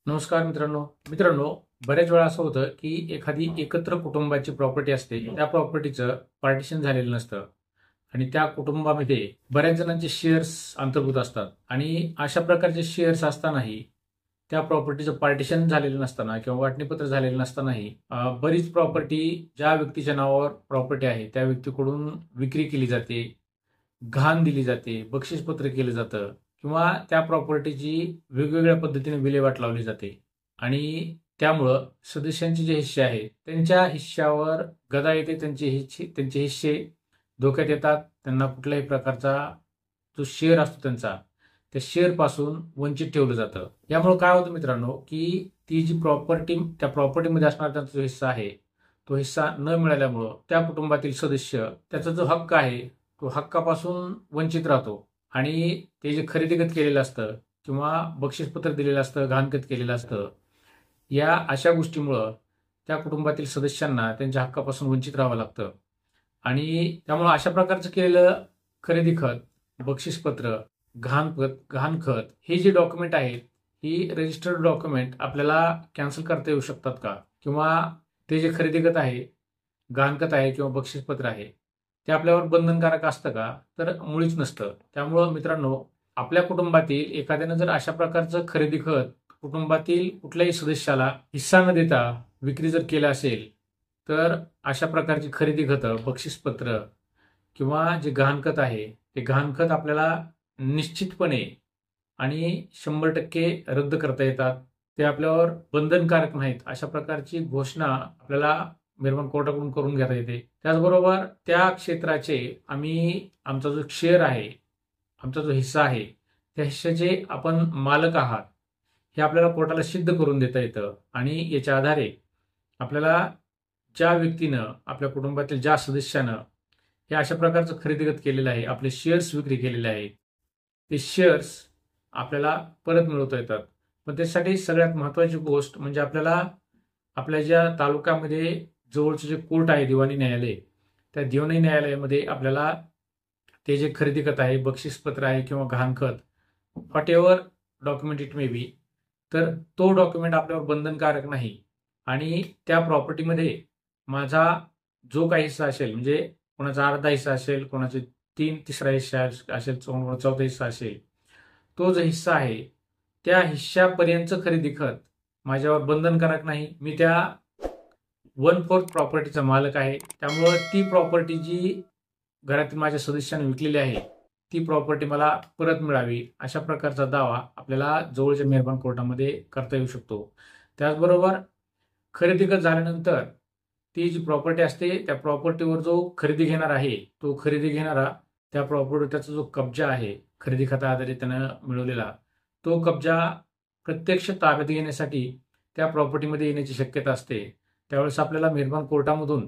नमस्कार मित्रांनो बऱ्याच वेळा असं होतं की एखादी एकत्र कुटुंबाची प्रॉपर्टी असते, त्या प्रॉपर्टीचं पार्टिशन झालेलं नसतं आणि त्या कुटुंबामध्ये बऱ्याच जणांचे शेअर्स अंतर्भूत असतात आणि अशा प्रकारचे शेअर्स असतानाही त्या प्रॉपर्टीचं पार्टिशन झालेलं नसताना किंवा वाटणीपत्र झालेलं नसतानाही बरीच प्रॉपर्टी ज्या व्यक्तीच्या नावावर प्रॉपर्टी आहे त्या व्यक्तीकडून विक्री केली जाते, घाण दिली जाते, बक्षीसपत्र केलं जातं किंवा त्या प्रॉपर्टीची वेगवेगळ्या पद्धतीने विल्हेवाट लावली जाते आणि त्यामुळं सदस्यांचे जे हिस्से आहेत त्यांच्या हिश्श्यावर गदा येते. त्यांचे हिस्से धोक्यात येतात. त्यांना कुठल्याही प्रकारचा जो शेअर असतो त्यांचा, त्या शेअर पासून वंचित ठेवलं जातं. यामुळे काय होतं मित्रांनो, की ती जी प्रॉपर्टी, त्या प्रॉपर्टीमध्ये असणारा त्यांचा जो हिस्सा आहे तो हिस्सा न मिळाल्यामुळं त्या कुटुंबातील सदस्य त्याचा जो हक्क आहे तो हक्कापासून वंचित राहतो आणि ते जे खरेदीखत केलेलं असतं किंवा बक्षीसपत्र दिलेलं असतं, घाणखत केलेलं असतं, या अशा गोष्टीमुळं त्या कुटुंबातील सदस्यांना त्यांच्या हक्कापासून वंचित राहावं लागतं. आणि त्यामुळं अशा प्रकारचं केलेलं खरेदी खत, बक्षीसपत्र, घाणखत हे जे डॉक्युमेंट आहेत, ही रजिस्टर्ड डॉक्युमेंट आपल्याला कॅन्सल करता येऊ शकतात का? किंवा ते जे खरेदी खत आहे, घाणखत आहे किंवा बक्षीसपत्र आहे, ते आपल्यावर बंधनकारक असतं का? तर मुळीच नसतं. त्यामुळं मित्रांनो, आपल्या कुटुंबातील एखाद्यानं जर अशा प्रकारचं खरेदी खत कुटुंबातील कुठल्याही सदस्याला हिस्सा न देता विक्री जर केलं असेल, तर अशा प्रकारची खरेदी खतं, बक्षीसपत्र किंवा जे गहाणखत आहे, ते गहाणखत आपल्याला निश्चितपणे आणि 100% रद्द करता येतात. ते आपल्यावर बंधनकारक नाहीत. अशा प्रकारची घोषणा आपल्याला निर्माण कोर्टाकडून करून घेता येते. त्याचबरोबर त्या क्षेत्राचे आमचा जो शेअर आहे, आमचा जो हिस्सा आहे, त्या हिस्साचे आपण मालक आहात हे आपल्याला कोर्टाला सिद्ध करून देता येतं आणि याच्या आधारे आपल्याला ज्या व्यक्तीनं, आपल्या कुटुंबातील ज्या सदस्यानं हे अशा प्रकारचं खरेदीखत केलेलं आहे, आपले शेअर्स विक्री केलेले आहेत, ते शेअर्स आपल्याला परत मिळवता येतात. पण त्यासाठी सगळ्यात महत्त्वाची गोष्ट म्हणजे आपल्याला आपल्या ज्या तालुक्यामध्ये जवळचं जे कोर्ट आहे, दिवाणी न्यायालय, त्या दिवाणी न्यायालयामध्ये आपल्याला ते जे खरेदी खत आहे, बक्षीसपत्र आहे किंवा गहाणखत, what ever document it may be, तर तो डॉक्युमेंट आपल्यावर बंधनकारक नाही आणि त्या प्रॉपर्टीमध्ये माझा जो काही हिस्सा असेल, म्हणजे कोणाचा अर्धा हिस्सा असेल, कोणाचे तिसरा हिस्सा असेल, चौथा हिस्सा असेल, तो जो हिस्सा आहे त्या हिस्सापर्यंतचं खरेदी खत माझ्यावर बंधनकारक नाही. मी त्या 1/4 प्रॉपर्टीचा मालक आहे. त्यामुळं ती प्रॉपर्टी जी घरातील माझ्या सदस्यांनी विकलेली आहे, ती प्रॉपर्टी मला परत मिळावी, अशा प्रकारचा दावा आपल्याला जवळच्या मेहरबान कोर्टामध्ये करता येऊ शकतो. त्याचबरोबर खरेदी खत झाल्यानंतर ती जी प्रॉपर्टी असते, त्या प्रॉपर्टीवर जो खरेदी घेणार आहे, तो खरेदी घेणारा त्या प्रॉपर्टी, त्याचा जो कब्जा आहे खरेदी खताआधारे त्यानं मिळवलेला, तो कब्जा प्रत्यक्ष ताब्यात घेण्यासाठी त्या प्रॉपर्टीमध्ये येण्याची शक्यता असते. त्यावेळेस आपल्याला मेहरबान कोर्टामधून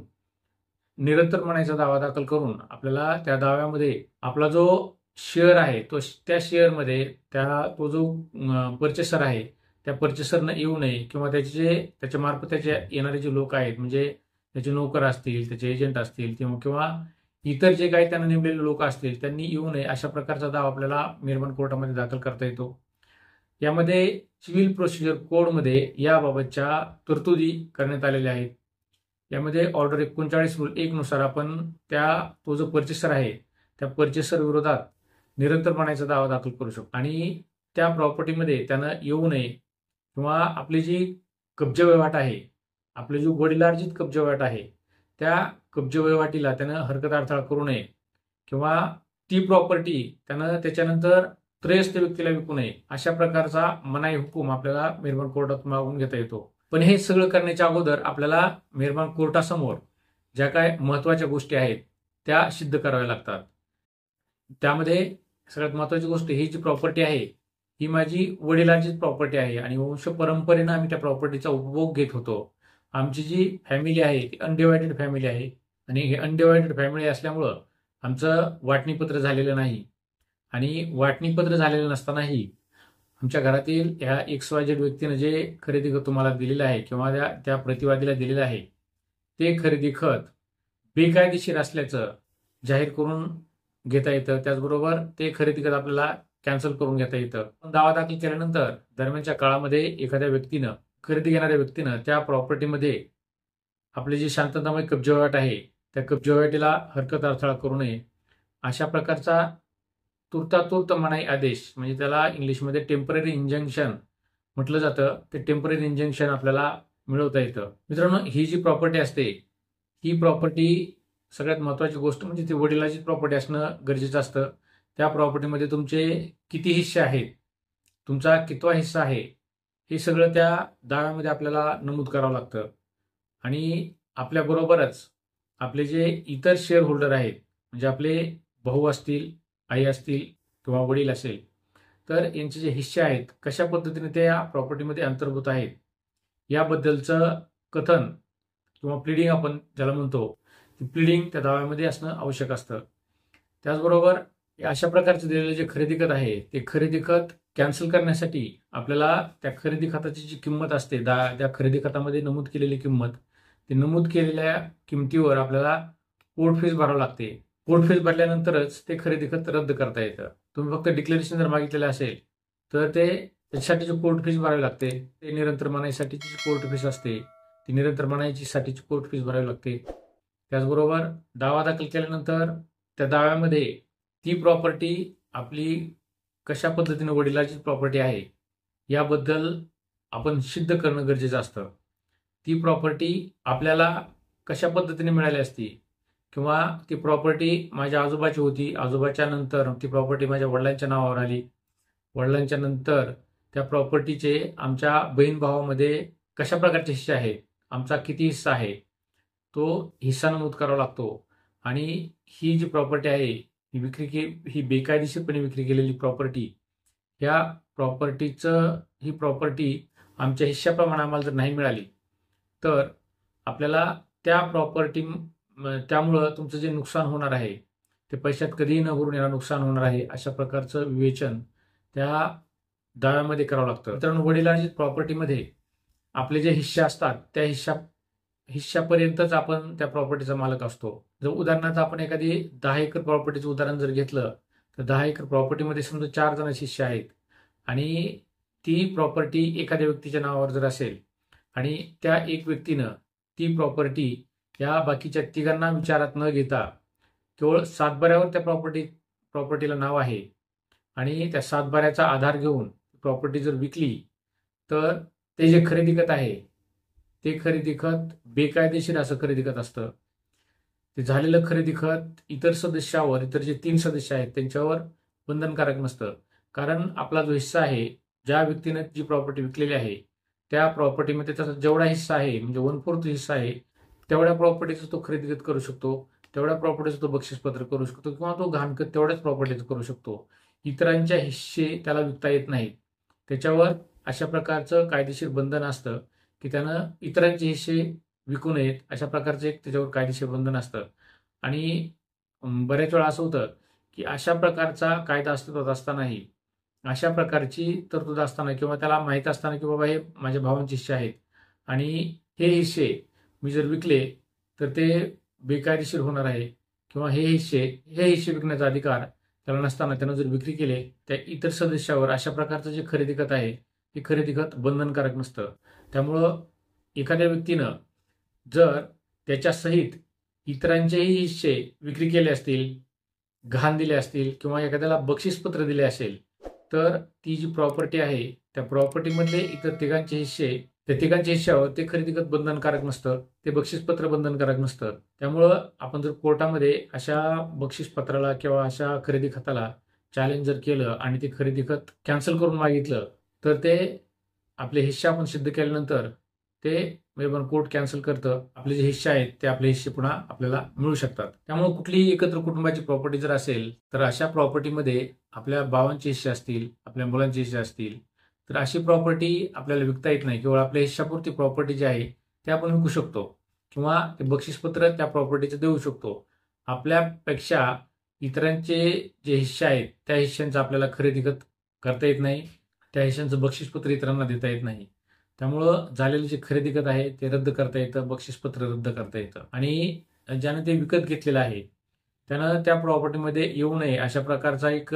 निरंतर म्हणायचा दावा दाखल करून आपल्याला त्या दाव्यामध्ये आपला जो शेअर आहे तो, त्या शेअरमध्ये तो जो पर्चेसर आहे त्या पर्चेसरनं येऊ नये किंवा त्याच्या मार्फत त्याचे येणारे जे लोक आहेत, म्हणजे त्याचे नोकर असतील, त्याचे एजंट असतील किंवा इतर जे काही त्यांना नेमलेले लोक असतील, त्यांनी येऊ नये, अशा प्रकारचा दावा आपल्याला मेहरबान कोर्टामध्ये दाखल करता येतो. यामध्ये सिव्हिल प्रोसिजर कोडमध्ये याबाबतच्या तरतुदी करण्यात आलेल्या आहेत. यामध्ये ऑर्डर 39(1) नुसार आपण तो जो पर्चेसर आहे त्या पर्चेसर विरोधात निरंतरपणाचा दावा दाखल करू शकतो आणि त्या प्रॉपर्टीमध्ये त्यानं येऊ नये किंवा आपली जी कब्जा वहिवाट आहे, आपली जो वडिलार्जित कब्जा वहिवाट आहे, त्या कब्जा वहिवाटीला त्यानं हरकत अडथळा करू नये किंवा ती प्रॉपर्टी त्यानं त्याच्यानंतर त्रयस्थ व्यक्तीला विकू नये, अशा प्रकारचा मनाई हुकूम आपल्याला मेहरबान कोर्टात मागून घेता येतो. पण हे सगळं करण्याच्या अगोदर आपल्याला मेहरबान कोर्टासमोर ज्या काय महत्वाच्या गोष्टी आहेत त्या सिद्ध कराव्या लागतात. त्यामध्ये सगळ्यात महत्वाची गोष्ट, ही जी प्रॉपर्टी आहे ही माझी वडिलांचीच प्रॉपर्टी आहे आणि वंश परंपरेनं आम्ही त्या प्रॉपर्टीचा उपभोग घेत होतो. आमची जी फॅमिली आहे ती अनडिवायडेड फॅमिली आहे आणि हे अनडिवायडेड फॅमिली असल्यामुळं आमचं वाटणीपत्र झालेलं नाही आणि वाटणीपत्र झालेलं नसतानाही आमच्या घरातील ह्या XYZ व्यक्तीनं जे खरेदी खत तुम्हाला दिलेलं आहे किंवा त्या प्रतिवादीला दिलेलं आहे, ते खरेदी खत बेकायदेशीर असल्याचं जाहीर करून घेता येतं. त्याचबरोबर ते खरेदी खत आपल्याला कॅन्सल करून घेता येतं. दावा दाखल केल्यानंतर दरम्यानच्या काळामध्ये एखाद्या व्यक्तीनं, खरेदी घेणाऱ्या व्यक्तीनं त्या प्रॉपर्टीमध्ये आपले जे शांततामय कब्जेवट आहे त्या कब्जेवटीला हरकत अडथळा करू नये अशा प्रकारचा तुर्तातुर्त मनाई आदेश, म्हणजे त्याला इंग्लिशमध्ये टेम्पररी इंजंक्शन म्हटलं जातं, ते टेम्पररी इंजंक्शन आपल्याला मिळवता येतं. मित्रांनो, ही जी प्रॉपर्टी असते ही प्रॉपर्टी सगळ्यात महत्वाची गोष्ट म्हणजे ती वडिलांची प्रॉपर्टी असणं गरजेचं असतं. त्या प्रॉपर्टीमध्ये तुमचे किती हिस्से आहेत, तुमचा कितवा हिस्सा आहे, हे सगळं त्या दाव्यामध्ये आपल्याला नमूद करावं लागतं. आणि आपल्याबरोबरच आपले जे इतर शेअर होल्डर आहेत, म्हणजे आपले भाऊ असतील, आई असतील किंवा वडील असेल, तर यांचे जे हिस्से आहेत कशा पद्धतीने ते या प्रॉपर्टीमध्ये अंतर्भूत आहेत याबद्दलचं कथन किंवा प्लिडिंग आपण ज्याला म्हणतो, ती प्लिडिंग त्या दाव्यामध्ये असणं आवश्यक असतं. त्याचबरोबर अशा प्रकारचे दिलेले जे खरेदी खत आहे ते खरेदी खत कॅन्सल करण्यासाठी आपल्याला त्या खरेदी खताची जी किंमत असते, त्या खरेदी खतामध्ये नमूद केलेली किंमत, ते नमूद केलेल्या किमतीवर आपल्याला कोर्ट फीस भरावं लागते. कोर्ट फीस भरल्यानंतरच ते खरेदी खत रद्द करता येतं. तुम्ही फक्त डिक्लेरेशन जर मागितलेलं असेल तर त्याच्यासाठीची कोर्ट फीस भरावी लागते. ते निरंतर मनाईसाठीची कोर्ट फीस असते, ती निरंतर मनाईची साठीची कोर्ट फीस भरावी लागते. त्याचबरोबर दावा दाखल केल्यानंतर त्या दाव्यामध्ये ती प्रॉपर्टी आपली कशा पद्धतीने वडिलांची प्रॉपर्टी आहे याबद्दल आपण सिद्ध करणं गरजेचं असतं. ती प्रॉपर्टी आपल्याला कशा पद्धतीने मिळाली असती, किंवा ती प्रॉपर्टी माझ्या आजोबाची होती, आजोबाच्या नंतर ती प्रॉपर्टी माझ्या वडिलांच्या नावावर आली, वडिलांच्या नंतर त्या प्रॉपर्टीचे आमच्या बहीण भावामध्ये कशा प्रकारचे हिस्से आहेत, आमचा किती हिस्सा आहे, तो हिस्सा नमूद करावा लागतो. आणि ही जी प्रॉपर्टी आहे ही बेकायदेशीरपणे विक्री केलेली प्रॉपर्टी, ह्या ही प्रॉपर्टी आमच्या हिश्श्याप्रमाणे आम्हाला जर नाही मिळाली तर आपल्याला त्यामुळं तुमचं जे नुकसान होणार आहे ते पैशात कधीही न भरून येणार नुकसान होणार आहे, अशा प्रकारचं विवेचन त्या दाव्यामध्ये करावं लागतं. मित्रांनो, वडिलांच्या प्रॉपर्टीमध्ये आपले जे हिस्से असतात त्या हिश्श्यापर्यंतच आपण त्या प्रॉपर्टीचा मालक असतो. जर उदाहरणार्थ आपण एखादी 10 एकर प्रॉपर्टीचं उदाहरण जर घेतलं तर 10 एकर प्रॉपर्टीमध्ये समजा 4 जणांचे हिस्से आहेत आणि ती प्रॉपर्टी एखाद्या व्यक्तीच्या नावावर जर असेल आणि त्या एक व्यक्तीनं ती प्रॉपर्टी या बाकीच्या तिघांना विचारात न घेता केवळ सातबाऱ्यावर त्या प्रॉपर्टीला नाव आहे आणि त्या सातबाऱ्याचा आधार घेऊन प्रॉपर्टी जर विकली तर ते जे खरेदी खत आहे ते खरेदी खत बेकायदेशीर असं खरेदी खत असतं. ते झालेलं खरेदी खत इतर जे 3 सदस्य आहेत त्यांच्यावर बंधनकारक नसतं. कारण आपला जो हिस्सा आहे, ज्या व्यक्तीने जी प्रॉपर्टी विकलेली आहे त्या प्रॉपर्टीमध्ये त्याचा जेवढा हिस्सा आहे, म्हणजे 1/4 हिस्सा आहे, तेवढ्या प्रॉपर्टीचा तो खरेदी खत करू शकतो, तेवढ्या प्रॉपर्टीचं तो बक्षीसपत्र करू शकतो, किंवा तो गहाणखत तेवढ्याच प्रॉपर्टीचं करू शकतो. इतरांच्या हिस्से त्याला विकता येत नाहीत. त्याच्यावर अशा प्रकारचं कायदेशीर बंधन असतं की त्यानं इतरांचे हिस्से विकू नयेत, अशा प्रकारचं एक त्याच्यावर कायदेशीर बंधन असतं. आणि बऱ्याच वेळा असं होतं की अशा प्रकारचा कायदा अस्तित्वात असतानाही, अशा प्रकारची तरतूद असताना किंवा त्याला माहीत असताना की बाबा हे माझ्या भावांचे हिस्से आहेत आणि हे हिस्से मी जर विकले तर ते बेकायदेशीर होणार आहे, किंवा हे हिस्से विकण्याचा अधिकार त्याला नसताना त्यानं जर विक्री केले त्या इतर सदस्यावर, अशा प्रकारचं जे खरेदी खत आहे ते खरेदी खत बंधनकारक नसतं. त्यामुळं एखाद्या व्यक्तीनं जर त्याच्या सहित इतरांचेही हिस्से विक्री केले असतील, गहाण दिले असतील, किंवा एखाद्याला बक्षीसपत्र दिले असेल तर ती जी प्रॉपर्टी आहे त्या प्रॉपर्टीमधले इतर तिघांच्या हिस्स्यावर ते खरेदी खत बंधनकारक नसतं, ते बक्षीसपत्र बंधनकारक नसतं. त्यामुळं आपण जर कोर्टामध्ये अशा बक्षीसपत्राला किंवा अशा खरेदी खताला चॅलेंज जर केलं आणि ते खरेदी खत कॅन्सल करून मागितलं तर ते आपले हिस्से आपण सिद्ध केल्यानंतर ते कोर्ट कॅन्सल करतं. आपले जे हिस्से आहेत ते आपले हिस्से पुन्हा आपल्याला मिळू शकतात. त्यामुळे कुठलीही एकत्र कुटुंबाची प्रॉपर्टी जर असेल तर अशा प्रॉपर्टीमध्ये आपल्या भावांचे हिस्से असतील, आपल्या मुलांचे हिस्से असतील, तर अशी प्रॉपर्टी आपल्याला विकता येत नाही. केवळ आपल्या हिश्शापुरती प्रॉपर्टी जी आहे ते आपण विकू शकतो किंवा ते बक्षीसपत्र त्या प्रॉपर्टीचं देऊ शकतो. आपल्यापेक्षा इतरांचे जे हिस्से आहेत त्या हिस्स्यांचं आपल्याला खरेदी खत करता येत नाही, त्या हिस्स्यांचं बक्षीसपत्र इतरांना देता येत नाही. त्यामुळं झालेले जे खरेदी खत आहे ते रद्द करता येतं, बक्षीसपत्र रद्द करता येतं. आणि ज्याने ते विकत घेतलेलं आहे त्यानं त्या प्रॉपर्टीमध्ये येऊ नये अशा प्रकारचा एक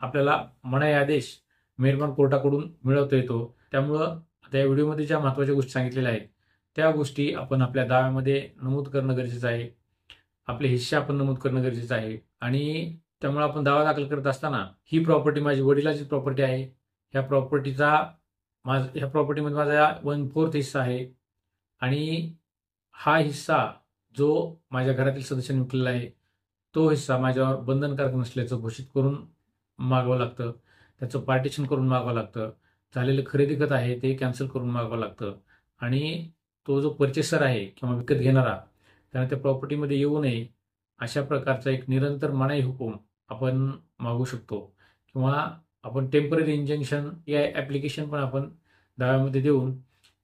आपल्याला मनाई आदेश मेहरबान कोर्टाकडून मिळवता येतो. त्यामुळं आता या व्हिडिओमध्ये ज्या महत्त्वाच्या गोष्टी सांगितलेल्या आहेत त्या गोष्टी आपण आपल्या दाव्यामध्ये नमूद करणं गरजेचं आहे. आपले हिस्से आपण नमूद करणं गरजेचं आहे. आणि त्यामुळे आपण दावा दाखल करत असताना ही प्रॉपर्टी माझी वडिलांची प्रॉपर्टी आहे, ह्या प्रॉपर्टीमध्ये माझा 1/4 हिस्सा आहे आणि हा हिस्सा जो माझ्या घरातील सदस्यांनी विकलेला आहे तो हिस्सा माझ्यावर बंधनकारक नसल्याचं घोषित करून मागावं लागतं. त्याचं पार्टिशन करून मागावं लागतं. झालेलं खरेदी खत आहे ते कॅन्सल करून मागावं लागतं. आणि तो जो पर्चेसर आहे किंवा विकत घेणारा त्याने त्या प्रॉपर्टीमध्ये येऊ नये अशा प्रकारचा एक निरंतर मनाई हुकूम आपण मागू शकतो. किंवा आपण टेम्पररी इंजंक्शन या ॲप्लिकेशन पण आपण दाव्यामध्ये देऊन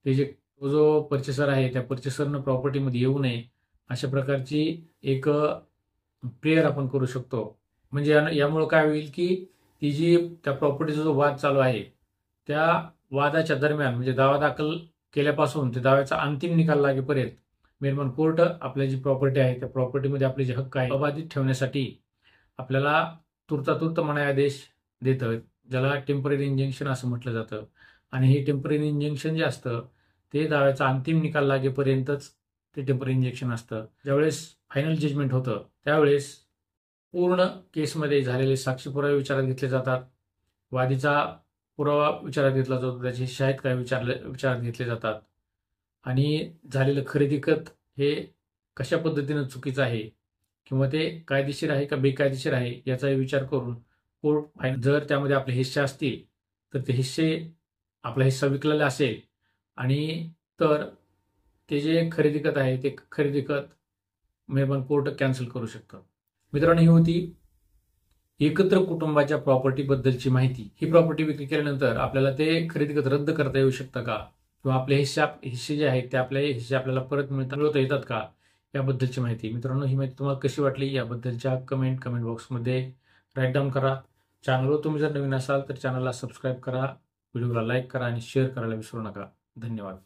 तो जो पर्चेसर आहे त्या पर्चेसरनं प्रॉपर्टीमध्ये येऊ नये अशा प्रकारची एक प्रेयर आपण करू शकतो. म्हणजे यामुळं काय होईल की त्या प्रॉपर्टीचा जो वाद चालू आहे त्या वादाच्या दरम्यान म्हणजे दावा दाखल केल्यापासून ते दाव्याचा अंतिम निकाल लागेपर्यंत मेहरबान कोर्ट आपली जी प्रॉपर्टी आहे त्या प्रॉपर्टीमध्ये आपले जे हक्क आहे अबाधित ठेवण्यासाठी आपल्याला तुर्तातुर्त मनाई आदेश देतं, ज्याला टेम्पररी इंजंक्शन असं म्हटलं जातं. आणि हे टेम्पररी इंजंक्शन जे असतं ते दाव्याचा अंतिम निकाल लागेपर्यंतच ते टेम्पररी इंजंक्शन असतं. ज्यावेळेस फायनल जजमेंट होतं त्यावेळेस पूर्ण केसमध्ये झालेले साक्षी पुरावे विचारात घेतले जातात, वादीचा पुरावा विचारात घेतला जातो, त्याचे शाहिद काय विचारात घेतले जातात आणि झालेलं खरेदी खत हे कशा पद्धतीनं चुकीचं आहे किंवा ते कायदेशीर आहे का बेकायदेशीर आहे याचाही विचार करून कोर्ट जर त्यामध्ये आपले हिस्से असतील तर ते आपला हिस्सा विकलेला असेल आणि तर ते जे खरेदी खत आहे ते खरेदी खत मेहरबान कोर्ट कॅन्सल करू शकतं. मित्रांनो, ही होती एकत्र कुटुंबाच्या प्रॉपर्टीबद्दलची माहिती. ही प्रॉपर्टी विक्री केल्यानंतर आपल्याला ते खरेदी खत रद्द करता येऊ शकतं का किंवा आपले हिस्से जे आहेत ते आपल्याला परत मिळवता येतात का याबद्दलची माहिती. मित्रांनो, ही माहिती तुम्हाला कशी वाटली याबद्दलच्या कमेंट बॉक्समध्ये राईट डाऊन करा. चॅनलवर तुम्ही जर नवीन असाल तर चॅनलला सबस्क्राईब करा, व्हिडिओला लाईक करा आणि शेअर करायला विसरू नका. धन्यवाद.